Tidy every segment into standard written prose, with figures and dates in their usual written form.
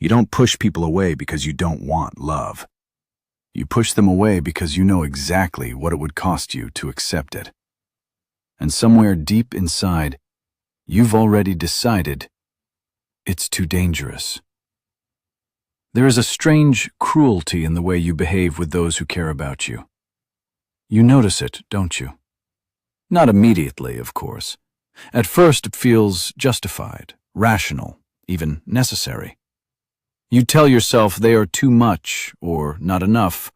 You don't push people away because you don't want love. You push them away because you know exactly what it would cost you to accept it. And somewhere deep inside, you've already decided it's too dangerous. There is a strange cruelty in the way you behave with those who care about you. You notice it, don't you? Not immediately, of course. At first, it feels justified, rational, even necessary. You tell yourself they are too much or not enough,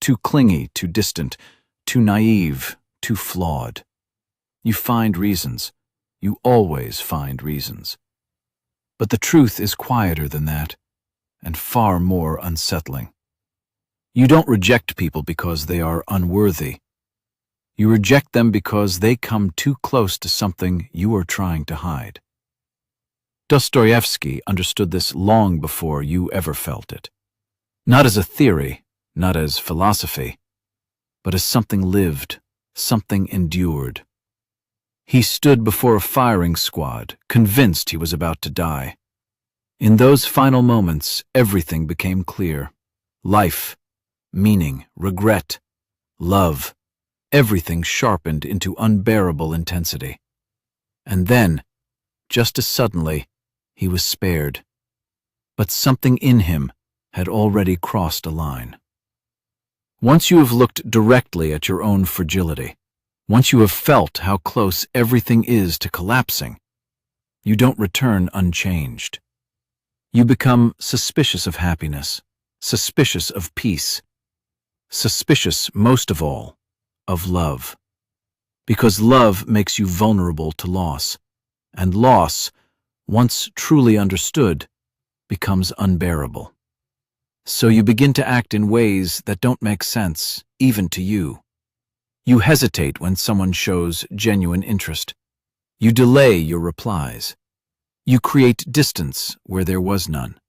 too clingy, too distant, too naive, too flawed. You find reasons. You always find reasons. But the truth is quieter than that, and far more unsettling. You don't reject people because they are unworthy. You reject them because they come too close to something you are trying to hide. Dostoevsky understood this long before you ever felt it. Not as a theory, not as philosophy, but as something lived, something endured. He stood before a firing squad, convinced he was about to die. In those final moments, everything became clear. Life, meaning, regret, love, everything sharpened into unbearable intensity. And then, just as suddenly, he was spared. But something in him had already crossed a line. Once you have looked directly at your own fragility, once you have felt how close everything is to collapsing, you don't return unchanged. You become suspicious of happiness, suspicious of peace, suspicious, most of all, of love. Because love makes you vulnerable to loss, and loss, once truly understood, becomes unbearable. So you begin to act in ways that don't make sense, even to you. You hesitate when someone shows genuine interest. You delay your replies. You create distance where there was none.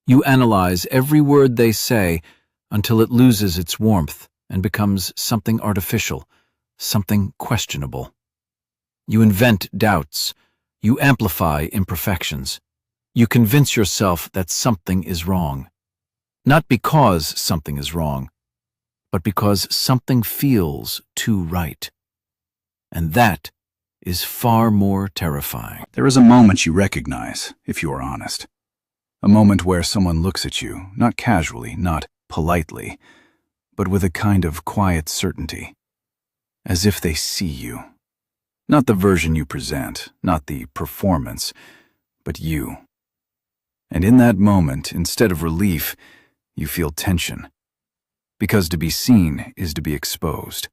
You analyze every word they say until it loses its warmth and becomes something artificial, something questionable. You invent doubts. You amplify imperfections. You convince yourself that something is wrong. Not because something is wrong, but because something feels too right. And that is far more terrifying. There is a moment you recognize, if you are honest. A moment where someone looks at you, not casually, not politely, but with a kind of quiet certainty, as if they see you. Not the version you present, not the performance, but you. And in that moment, instead of relief, you feel tension. Because to be seen is to be exposed.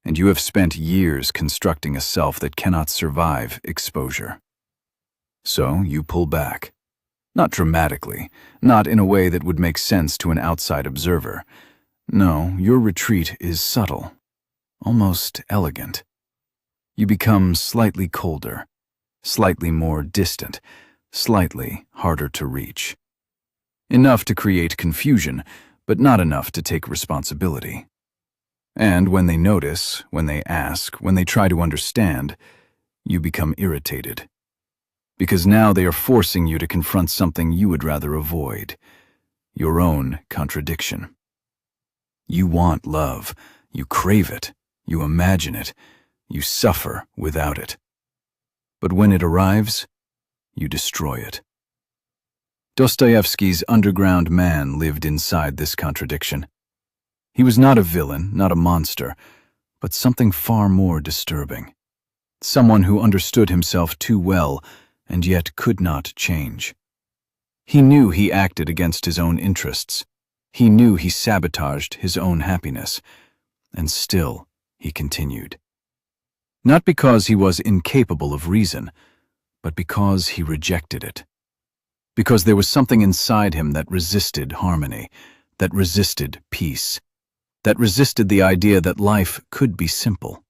And you have spent years constructing a self that cannot survive exposure. So you pull back. Not dramatically, not in a way that would make sense to an outside observer. No, your retreat is subtle, almost elegant. You become slightly colder, slightly more distant, slightly harder to reach. Enough to create confusion, but not enough to take responsibility. And when they notice, when they ask, when they try to understand, you become irritated. Because now they are forcing you to confront something you would rather avoid, your own contradiction. You want love, you crave it, you imagine it, you suffer without it. But when it arrives, you destroy it. Dostoevsky's underground man lived inside this contradiction. He was not a villain, not a monster, but something far more disturbing. Someone who understood himself too well and yet could not change. He knew he acted against his own interests. He knew he sabotaged his own happiness. And still, he continued. Not because he was incapable of reason, but because he rejected it. Because there was something inside him that resisted harmony, that resisted peace, that resisted the idea that life could be simple.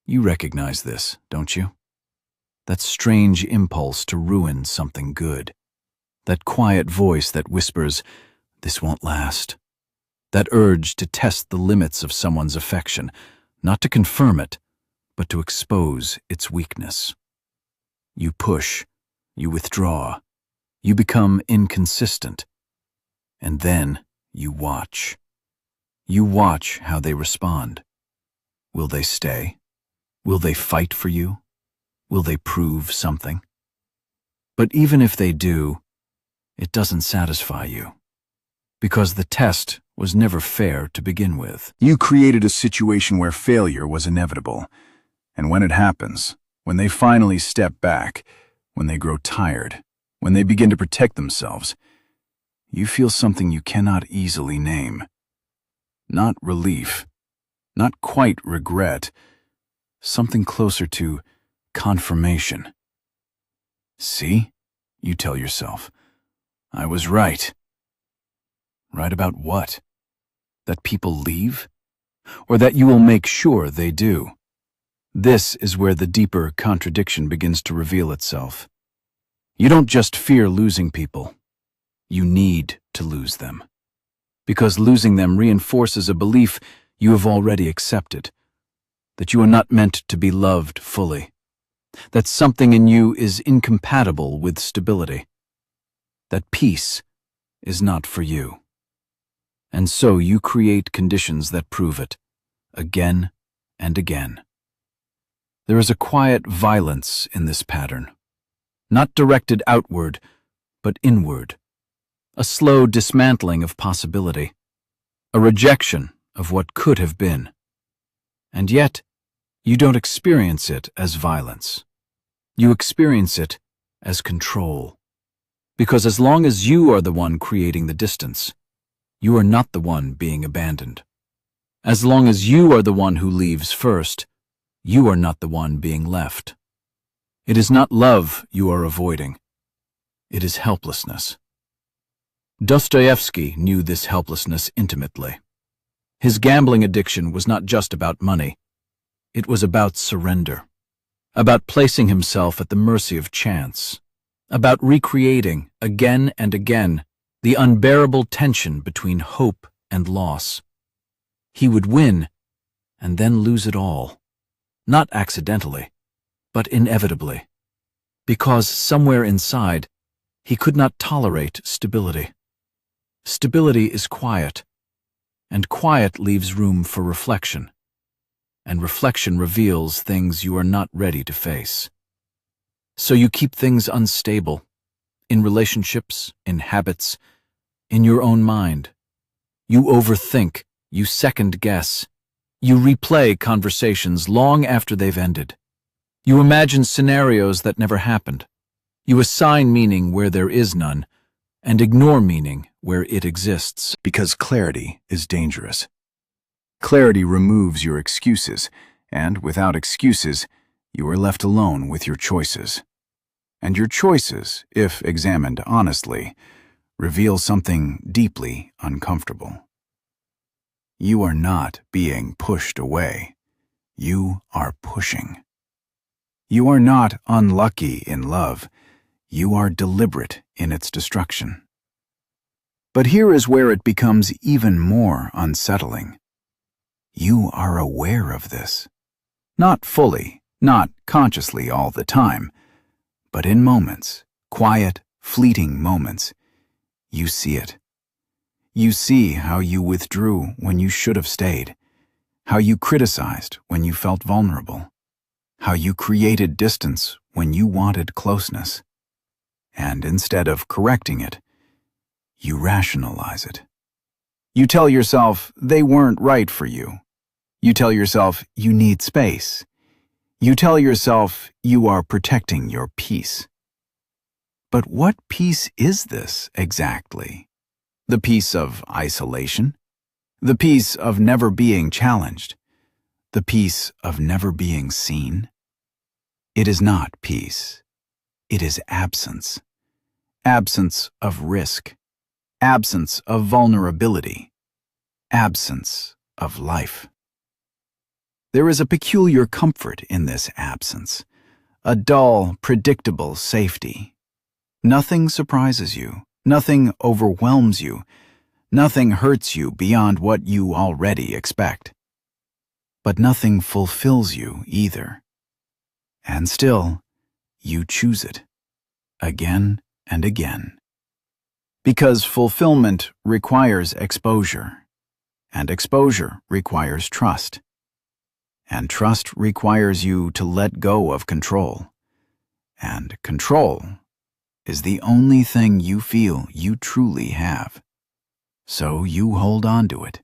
You recognize this, don't you? That strange impulse to ruin something good. That quiet voice that whispers, "This won't last." That urge to test the limits of someone's affection, not to confirm it, but to expose its weakness. You push, you withdraw, You become inconsistent. And then you watch. You watch how they respond. Will they stay? Will they fight for you? Will they prove something? But even if they do, it doesn't satisfy you, because the test was never fair to begin with. You created a situation where failure was inevitable. And when it happens, when they finally step back, when they grow tired, when they begin to protect themselves, you feel something you cannot easily name. Not relief, not quite regret, something closer to confirmation. See, you tell yourself, I was right. Right about what? That people leave? Or that you will make sure they do? This is where the deeper contradiction begins to reveal itself. You don't just fear losing people. You need to lose them. Because losing them reinforces a belief you have already accepted, that you are not meant to be loved fully, that something in you is incompatible with stability, that peace is not for you. And so you create conditions that prove it, again and again. There is a quiet violence in this pattern, not directed outward, but inward, a slow dismantling of possibility, a rejection of what could have been. And yet, you don't experience it as violence. You experience it as control. Because as long as you are the one creating the distance, you are not the one being abandoned. As long as you are the one who leaves first, you are not the one being left. It is not love you are avoiding. It is helplessness. Dostoevsky knew this helplessness intimately. His gambling addiction was not just about money. It was about surrender, about placing himself at the mercy of chance, about recreating, again and again, the unbearable tension between hope and loss. He would win, and then lose it all. Not accidentally, but inevitably, because somewhere inside, he could not tolerate stability. Stability is quiet, and quiet leaves room for reflection, and reflection reveals things you are not ready to face. So you keep things unstable, in relationships, in habits, in your own mind. You overthink, you second-guess, you replay conversations long after they've ended. You imagine scenarios that never happened. You assign meaning where there is none, and ignore meaning where it exists. Because clarity is dangerous. Clarity removes your excuses, and without excuses, you are left alone with your choices. And your choices, if examined honestly, reveal something deeply uncomfortable. You are not being pushed away. You are pushing. You are not unlucky in love. You are deliberate in its destruction. But here is where it becomes even more unsettling. You are aware of this. Not fully, not consciously all the time, but in moments, quiet, fleeting moments, you see it. You see how you withdrew when you should have stayed, how you criticized when you felt vulnerable, how you created distance when you wanted closeness. And instead of correcting it, you rationalize it. You tell yourself they weren't right for you. You tell yourself you need space. You tell yourself you are protecting your peace. But what peace is this exactly? The peace of isolation? The peace of never being challenged? The peace of never being seen? It is not peace. It is absence. Absence of risk. Absence of vulnerability. Absence of life. There is a peculiar comfort in this absence, a dull, predictable safety. Nothing surprises you, nothing overwhelms you, nothing hurts you beyond what you already expect. But nothing fulfills you either. And still, you choose it, again and again. Because fulfillment requires exposure, and exposure requires trust. And trust requires you to let go of control. And control is the only thing you feel you truly have. So you hold on to it,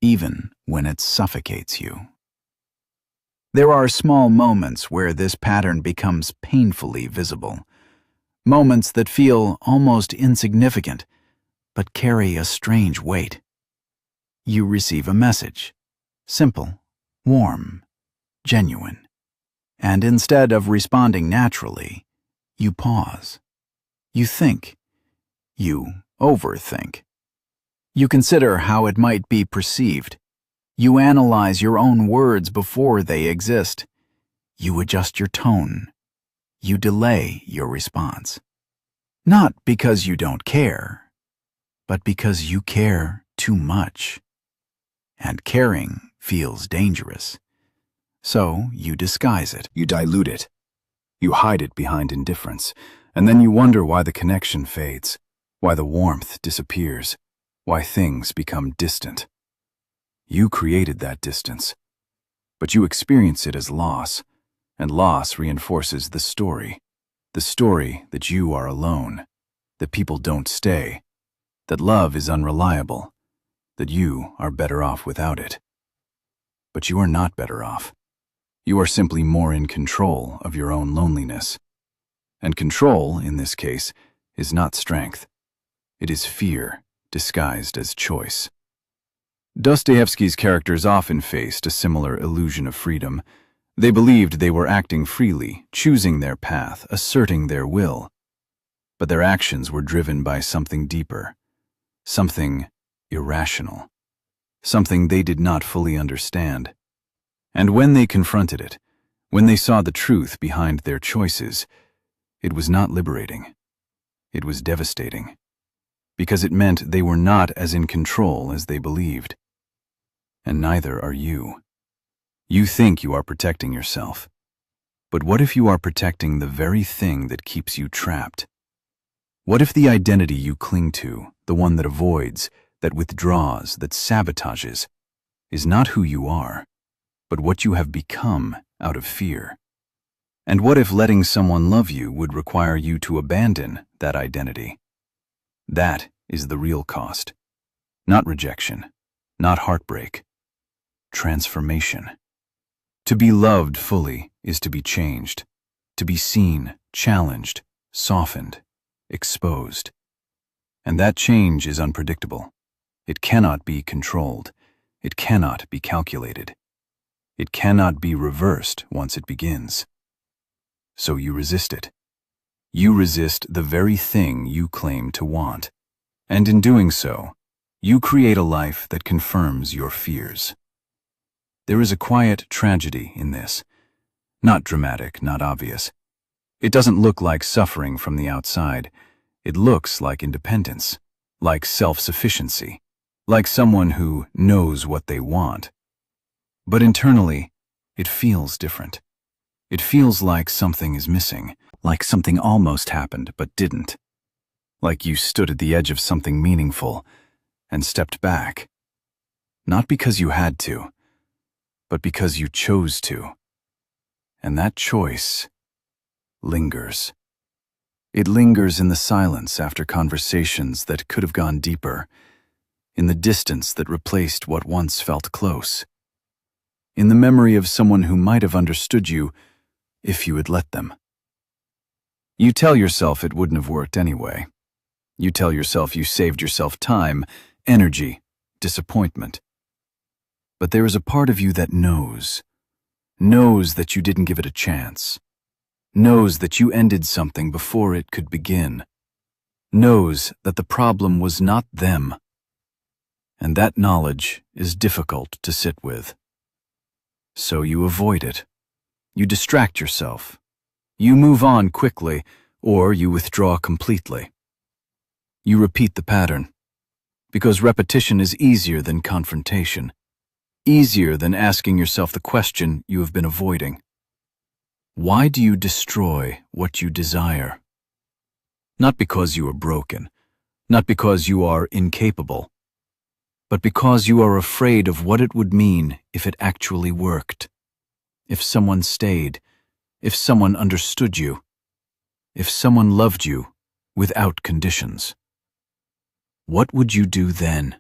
even when it suffocates you. There are small moments where this pattern becomes painfully visible. Moments that feel almost insignificant, but carry a strange weight. You receive a message, simple, warm, genuine, and instead of responding naturally, you pause. You think. You overthink. You consider how it might be perceived. You analyze your own words before they exist. You adjust your tone. You delay your response. Not because you don't care, but because you care too much. And caring feels dangerous. So you disguise it. You dilute it. You hide it behind indifference, and then you wonder why the connection fades, why the warmth disappears, why things become distant. You created that distance, but you experience it as loss, and loss reinforces the story that you are alone, that people don't stay, that love is unreliable, that you are better off without it. But you are not better off. You are simply more in control of your own loneliness. And control, in this case, is not strength. It is fear disguised as choice. Dostoevsky's characters often faced a similar illusion of freedom. They believed they were acting freely, choosing their path, asserting their will. But their actions were driven by something deeper, something irrational, something they did not fully understand. And when they confronted it, when they saw the truth behind their choices, it was not liberating. It was devastating, because it meant they were not as in control as they believed. And neither are you. You think you are protecting yourself. But what if you are protecting the very thing that keeps you trapped? What if the identity you cling to, the one that avoids, that withdraws, that sabotages, is not who you are, but what you have become out of fear? And what if letting someone love you would require you to abandon that identity? That is the real cost. Not rejection, not heartbreak. Transformation. To be loved fully is to be changed, to be seen, challenged, softened, exposed. And that change is unpredictable. It cannot be controlled. It cannot be calculated. It cannot be reversed once it begins. So you resist it. You resist the very thing you claim to want. And in doing so, you create a life that confirms your fears. There is a quiet tragedy in this. Not dramatic, not obvious. It doesn't look like suffering from the outside. It looks like independence, like self-sufficiency, like someone who knows what they want. But internally, it feels different. It feels like something is missing, like something almost happened but didn't. Like you stood at the edge of something meaningful and stepped back. Not because you had to, but because you chose to. And that choice lingers. It lingers in the silence after conversations that could have gone deeper, in the distance that replaced what once felt close, in the memory of someone who might have understood you if you had let them. You tell yourself it wouldn't have worked anyway. You tell yourself you saved yourself time, energy, disappointment. But there is a part of you that knows that you didn't give it a chance, knows that you ended something before it could begin, knows that the problem was not them. And that knowledge is difficult to sit with. So you avoid it. You distract yourself. You move on quickly, or you withdraw completely. You repeat the pattern, because repetition is easier than confrontation, easier than asking yourself the question you have been avoiding. Why do you destroy what you desire? Not because you are broken, not because you are incapable, but because you are afraid of what it would mean if it actually worked. If someone stayed, if someone understood you, if someone loved you without conditions. What would you do then?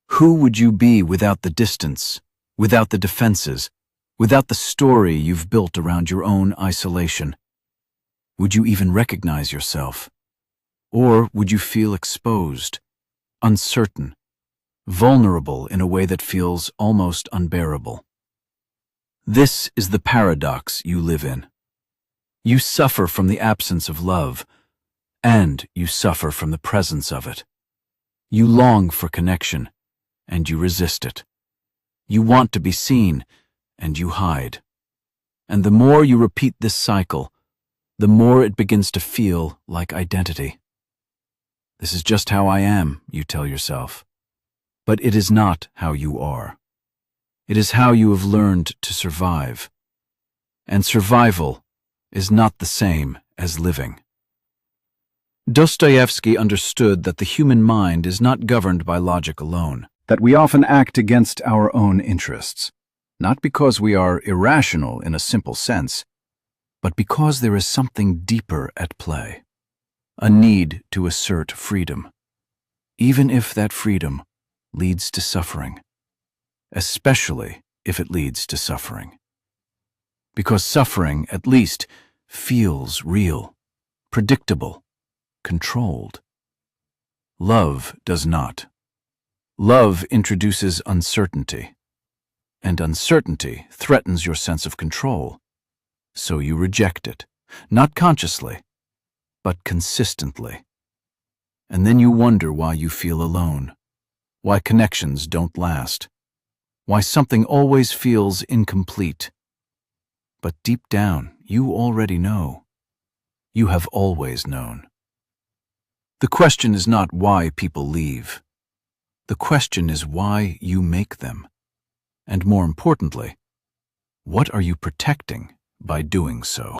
Who would you be without the distance, without the defenses, without the story you've built around your own isolation? Would you even recognize yourself? Or would you feel exposed, uncertain, vulnerable in a way that feels almost unbearable? This is the paradox you live in. You suffer from the absence of love, and you suffer from the presence of it. You long for connection, and you resist it. You want to be seen, and you hide. And the more you repeat this cycle, the more it begins to feel like identity. This is just how I am, you tell yourself. But it is not how you are. It is how you have learned to survive. And survival is not the same as living. Dostoevsky understood that the human mind is not governed by logic alone, that we often act against our own interests, not because we are irrational in a simple sense, but because there is something deeper at play, a need to assert freedom, even if that freedom leads to suffering, especially if it leads to suffering. Because suffering, at least, feels real, predictable, controlled. Love does not. Love introduces uncertainty, and uncertainty threatens your sense of control. So you reject it, not consciously, but consistently. And then you wonder why you feel alone, why connections don't last, why something always feels incomplete. But deep down, you already know. You have always known. The question is not why people leave. The question is why you make them. And more importantly, what are you protecting by doing so?